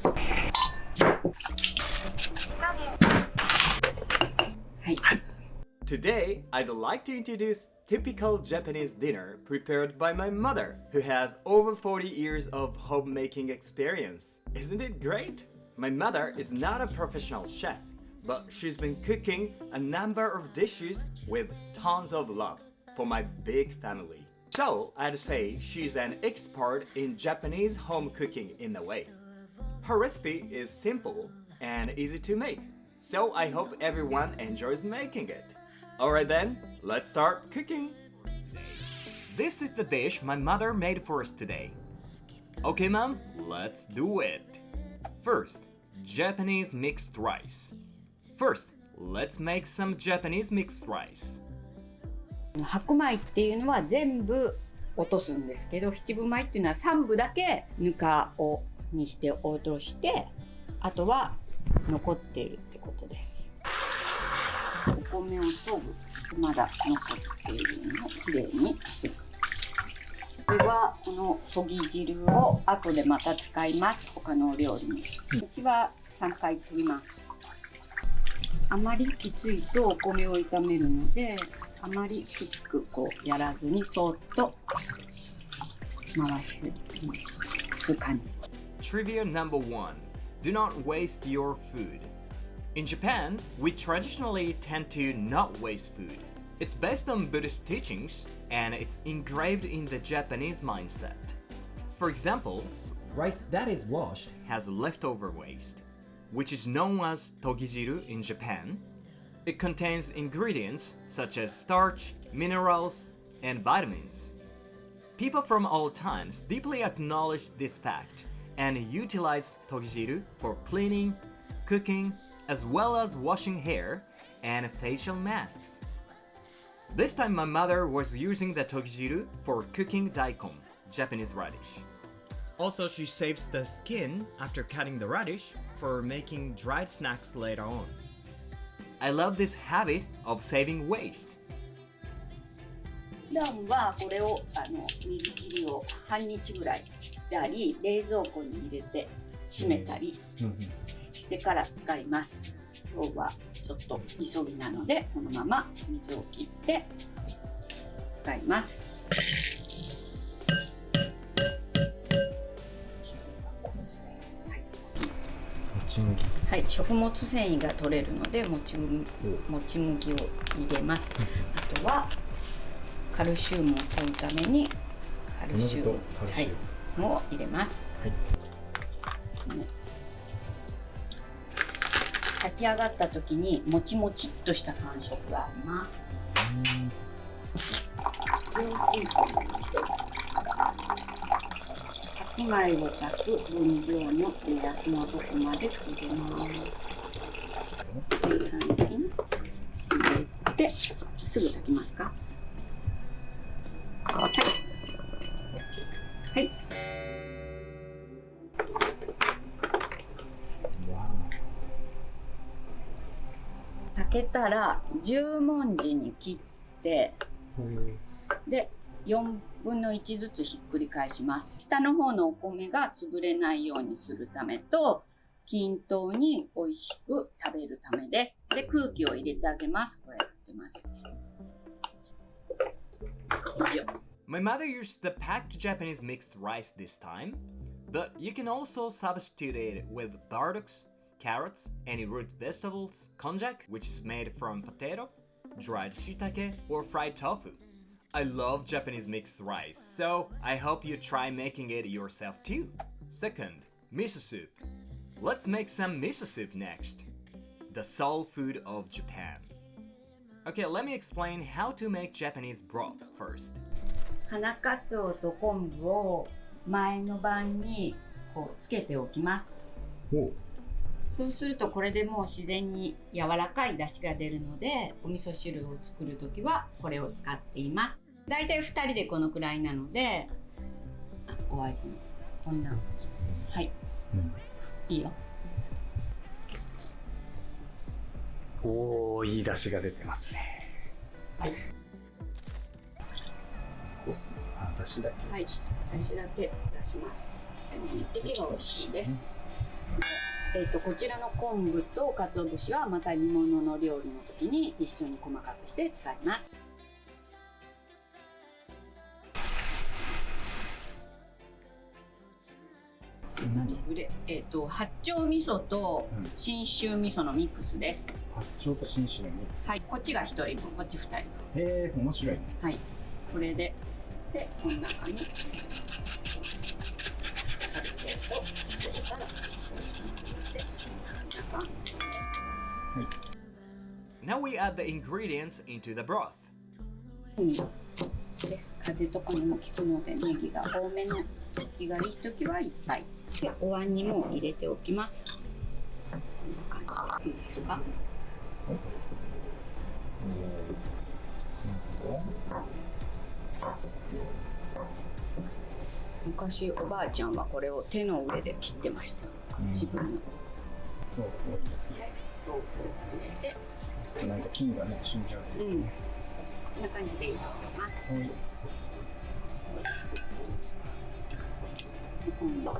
はい。Today, I'd like to introduce typical Japanese dinner prepared by my mother, who has over 40 years of homemaking experience. Isn't it great? My mother is not a professional chef, but she's been cooking a number of dishes with tons of love for my big family. So, I'd say she's an expert in Japanese home cooking in a way. Her recipe is simple and easy to make, so I hope everyone enjoys making it. Alright then, let's start cooking! This is the dish my mother made for us today. Okay, Mom, let's do it! First, Japanese mixed rice. First, let's make some Japanese mixed rice. 白米っていうのは全部落とすんですけど、七分米っていうのは3分だけぬかをにして落として、あとは残ってるってことです。お米を研ぐ、まだ残っているのをきれいにしてく。これはこのとぎ汁を後でまた使います。他のお料理に。うちは3回取ります。あまりきついとお米を炒めるので、あまりきつくこうやらずにそっと回す感じ。Trivia number 1. Do not waste your food. In Japan, we traditionally tend to not waste food. It's based on Buddhist teachings, and it's engraved in the Japanese mindset. For example, rice that is washed has leftover waste, which is known as togijiru in Japan. It contains ingredients such as starch, minerals, and vitamins. People from all times deeply acknowledge this fact and utilize togijiru for cleaning, cooking, as well as washing hair and facial masks. This time my mother was using the togijiru for cooking daikon, Japanese radish. Also, she saves the skin after cutting the radish for making dried snacks later on. I love this habit of saving waste. 普段はこれを水切りを半日ぐらいしたり、冷蔵庫に入れて閉めたりしてから使います。今日はちょっと急ぎなのでこのまま水を切って使います。はい、食物繊維が取れるのでもち麦を入れます。あとはカルシウムを取るためにカルシウム、はい、を入れます。はい、炊き上がった時にもちもちっとした感触があります。白米を炊く分量の目安のとこまで入れます。炊飯器に入れてすぐ炊きますか。はい。はい。炊けたら十文字に切って、で4分の1ずつひっくり返します。下の方のお米が潰れないようにするためと、均等に美味しく食べるためです。で、空気を入れてあげます。こうやって混ぜて。My mother used the packed Japanese mixed rice this time, but you can also substitute it with buttocks, carrots, any root vegetables, konjac, which is made from potato, dried shiitake, or fried tofu. I love Japanese mixed rice, so I hope you try making it yourself too. Second, miso soup. Let's make some miso soup next. The soul food of Japan. Okay, let me explain how to make Japanese broth first. 花かつおと昆布を前の晩にこうつけておきます。そうするとこれでもう自然に柔らかい出汁が出るので、お味噌汁を作るときはこれを使っています。だいたい2人でこのくらいなので、お味にこんな、はい、何ですか？いいよ。おー、いい出汁が出てますね。はい。出汁だけ。はい、出汁だけ出します。1滴が美味しいです。こちらの昆布と鰹節はまた煮物の料理の時に一緒に細かくして使います。八丁味噌と信州味噌のミックスです。八丁と信州のミックス。はい、こっちが1人分、こっち2人分。へえ、面白いね。はい、これで、この中にある程度そうたらこんな感じです。はい。Now we add the ingredients into the broth. です。風邪とかにも効くので、ネギが多めの時がいい時はいっぱい。で、お椀にも入れておきます。こんな感じでいいですか？昔おばあちゃんはこれを手の上で切ってました。自分の。豆腐を入れて。なんか菌がね、死んじゃう。こんな感じでいいと思います。今度。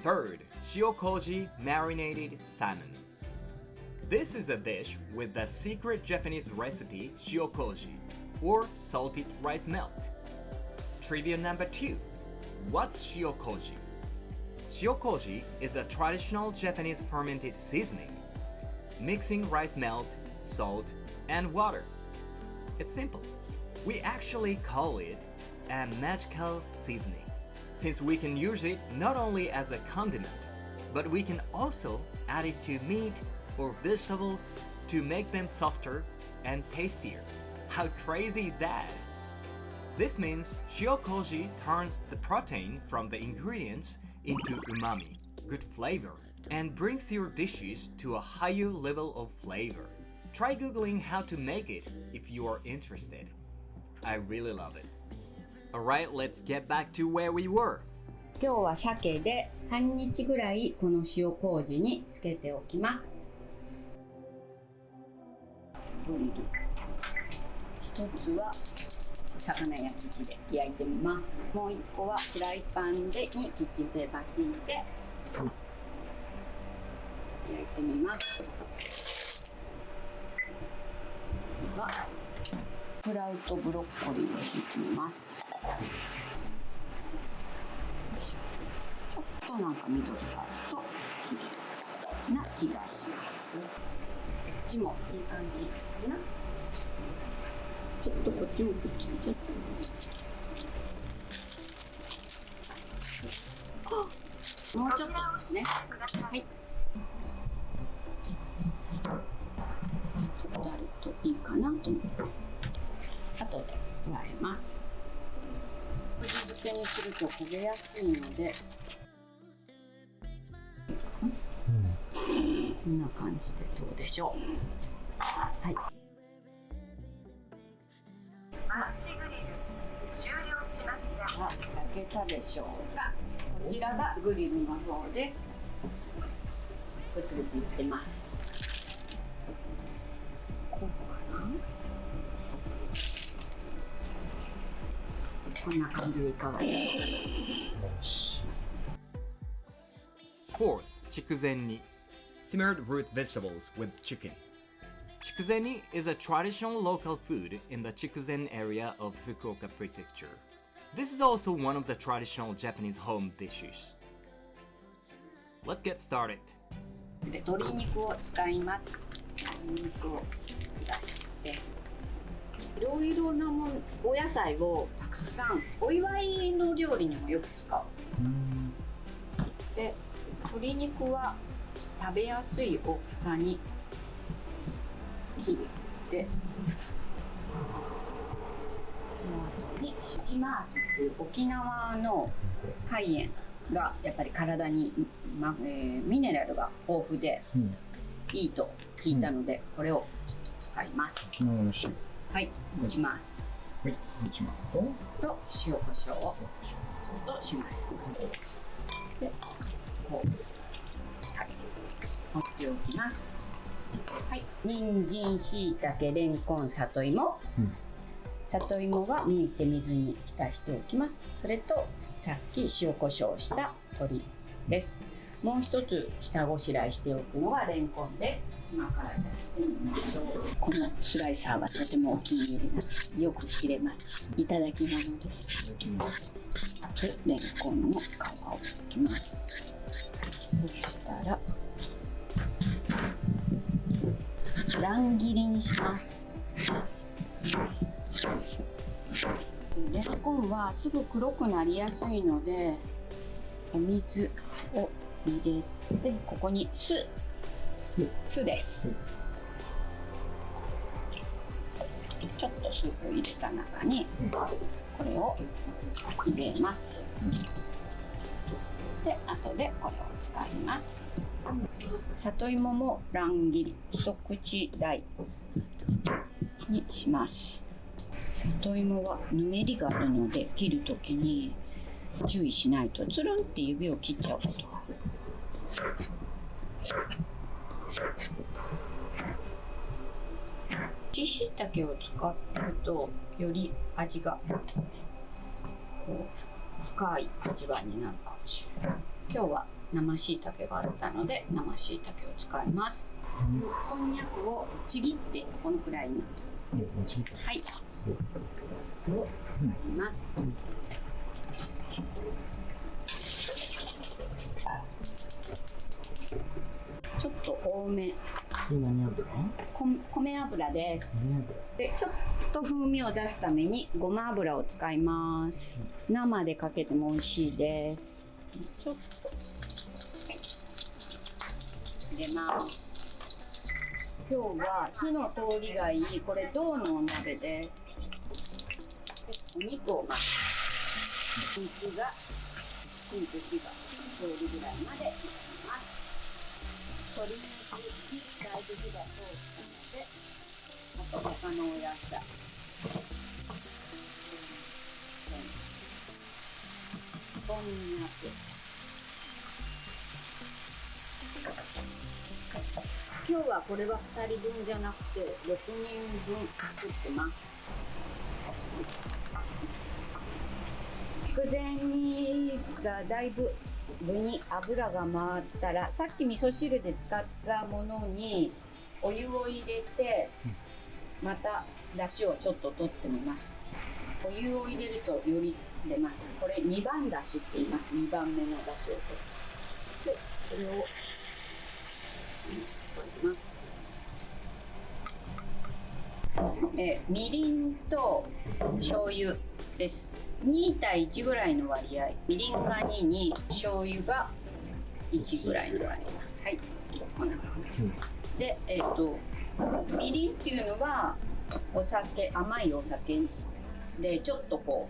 Third, shiokoji marinated salmon. This is a dish with the secret Japanese recipe shiokoji, or salted rice melt. Trivia number 2. What's shiokoji? Shiokoji is a traditional Japanese fermented seasoning, mixing rice melt, salt, and water. It's simple. We actually call it a magical seasoning, since we can use it not only as a condiment, but we can also add it to meat or vegetables to make them softer and tastier. How crazy is that? This means shiokoji turns the protein from the ingredients into umami, good flavor, and brings your dishes to a higher level of flavor. Try googling how to make it if you are interested. I really love it. Alright, let's get back to where we were. 今日は鮭で半日ぐらいこの塩麹につけておきます。グリル。一つは魚焼き器で焼いてみます。もう一個はフライパンでにキッチンペーパー引いて焼いてみます。ではスプラウトブロッコリーを引いてみます。ちょっとなんか緑があると綺麗な気がします。こっちもいい感じかな。ちょっとこっちもくっついちゃった。もうちょっとですね。はい。ちょっとあるといいかなと思って。後で加えます。味付けにすると焦げやすいので、こんな感じでどうでしょう。はい。さあ、焼けたでしょうか。こちらがグリルの方です。グツグツいってます。こうかな。こんな感じでいかがでしょうか。Fourth, chikuzenni, simmered root vegetables with chicken. Chikuzenni is a traditional local food in the Chikuzen area of Fukuoka Prefecture. This is also one of the traditional Japanese home dishes. Let's get started. 鶏肉を使います。鶏肉を出して、いろいろなお野菜をたくさんお祝いの料理にもよく使う。で、鶏肉は食べやすい大きさに切って、その後にシキマースっていう沖縄の海塩がやっぱり体に、ミネラルが豊富でいいと聞いたので、これをちょっと使います。沖縄の塩。はい、打ちます。はい、打ちますと塩コショウをちょっとします。で、こう、はい、持っておきます。はい、人参、椎茸、レンコン、里芋、里芋は剥いて水に浸しておきます。それとさっき塩コショウした鶏です。もう一つ下ごしらえしておくのがレンコンです。今からやってみましょう。このスライサーがとてもお気に入りです。よく切れます。いただき物です。でレンコンの皮を剥きます。そしたら乱切りにします。レンコンはすぐ黒くなりやすいので、お水を入れて、ここに酢です。ちょっと酢を入れた中にこれを入れます。で、後でこれを使います。里芋も乱切り一口大にします。里芋はぬめりがあるので切るときに注意しないとつるんって指を切っちゃうことが。干し椎茸を使うとより味がこう深い味わいになるかもしれない。今日は生椎茸があったので生椎茸を使います。こんにゃくをちぎってこのくらいに、はい、すごいを使います。ちょっと多め。それ何油？米油です。で、ちょっと風味を出すためにごま油を使います。生でかけても美味しいです。ちょっと入れます。今日は火の通りがいいこれ銅のお鍋です。お肉をまず肉が火が通るぐらいまで炒めます。鶏肉にだいぶ火が通ったので、あと他のお野菜、こんにゃく、今日はこれは2人分じゃなくて6人分作ってます。筑前煮がだいぶ具に油が回ったら、さっき味噌汁で使ったものにお湯を入れてまた出汁をちょっと取ってみます。お湯を入れるとより出ます。これ2番出汁って言います。2番目の出汁を取ってでそれを取ります。みりんと醤油です。2対1ぐらいの割合。みりんが2に醤油が1ぐらいの割合。はい、こんな感じ。で、みりんっていうのはお酒、甘いお酒でちょっとこ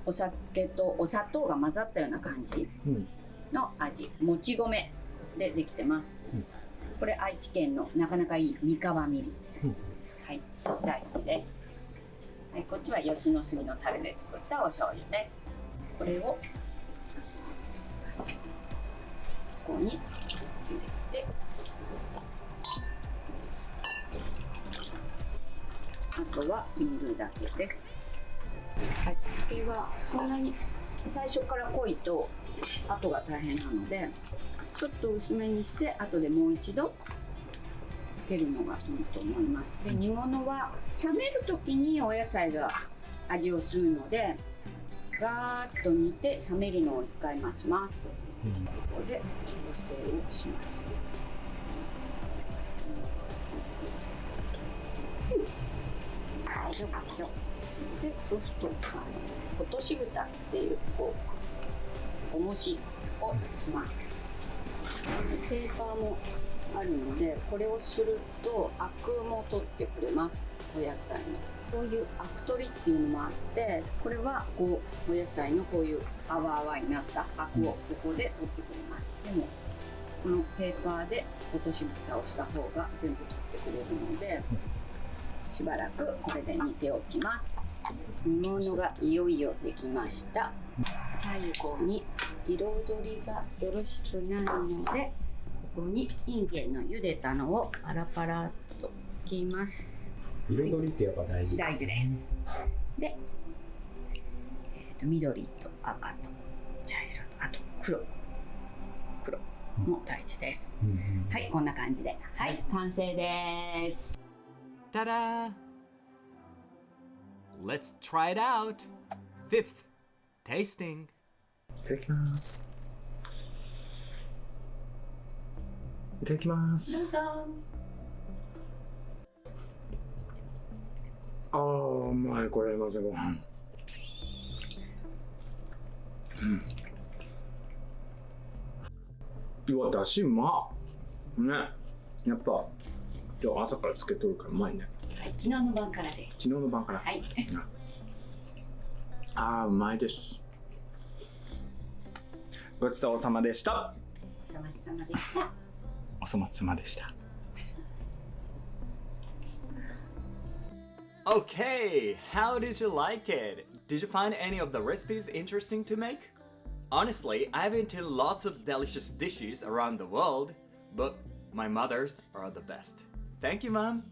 うお酒とお砂糖が混ざったような感じの味。もち米でできてます。これ愛知県のなかなかいい三河みりんです。はい、大好きです。はい、こっちは吉野杉のタレで作ったお醤油です。これをここに入れて、あとは煮るだけです。味付けはそんなに最初から濃いと後が大変なので、ちょっと薄めにして後でもう一度つけるのがいいと思います。で、煮物は冷める時にお野菜が味を吸うので、ガーッと煮て冷めるのを1回待ちます。ここで調整をします。大丈夫でしょ。で、そうすると落とし蓋っていう重しをします。ペーパーもあるので、これをするとアクも取ってくれます。お野菜のこういうアク取りっていうのもあって、これはこうお野菜のこういう泡々になったアクをここで取ってくれます。でもこのペーパーで落とし蓋をした方が全部取ってくれるので、しばらくこれで煮ておきます。煮物がいよいよできました。最後に彩りがよろしくないので、ここにインゲンの茹でたのをパラパラっと置きます。彩りってやっぱ大事ですね。大事です。で、緑と赤と茶色、あと黒も大事です。はい、こんな感じで、はい、完成です。Ta-da! Let's try it out. Fifth, tasting. いただきます。いただきます。どうぞ。あー、うまい、これ、まずご飯。うわ、だしうまっ。ね。やっぱ、今日朝からつけとるからうまいね。はい、昨日の晩からです。昨日の晩から。はい。あー、うまいです。ごちそうさまでした。おさまつさまでした。おそ松様でした。Okay, how did you like it? Did you find any of the recipes interesting to make? Honestly, I've been to lots of delicious dishes around the world, but my mother's are the best. Thank you, Mom.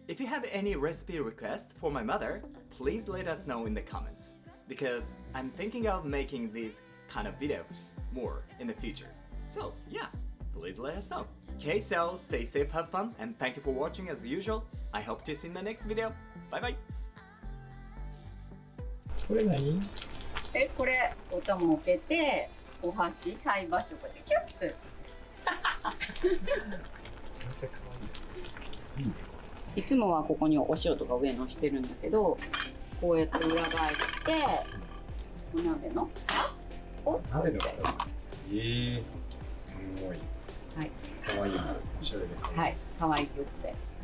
If you have any recipe requests for my mother, please let us know in the comments, because I'm thinking of making these kind of videos more in the future. So yeah, please let us know. Okay, so stay safe, have fun, and thank you for watching as usual. I hope to see you in the next video. Bye bye. これ何？これお玉をけて、お箸、菜箸をこうやってキュッと。めちゃめちゃ可愛い。いいね。いつもはここにお塩とか上のしてるんだけど、こうやって裏返してお鍋のを鍋のすごい。はい。可愛い。おしゃれで可愛い。はい、可愛いグッズです。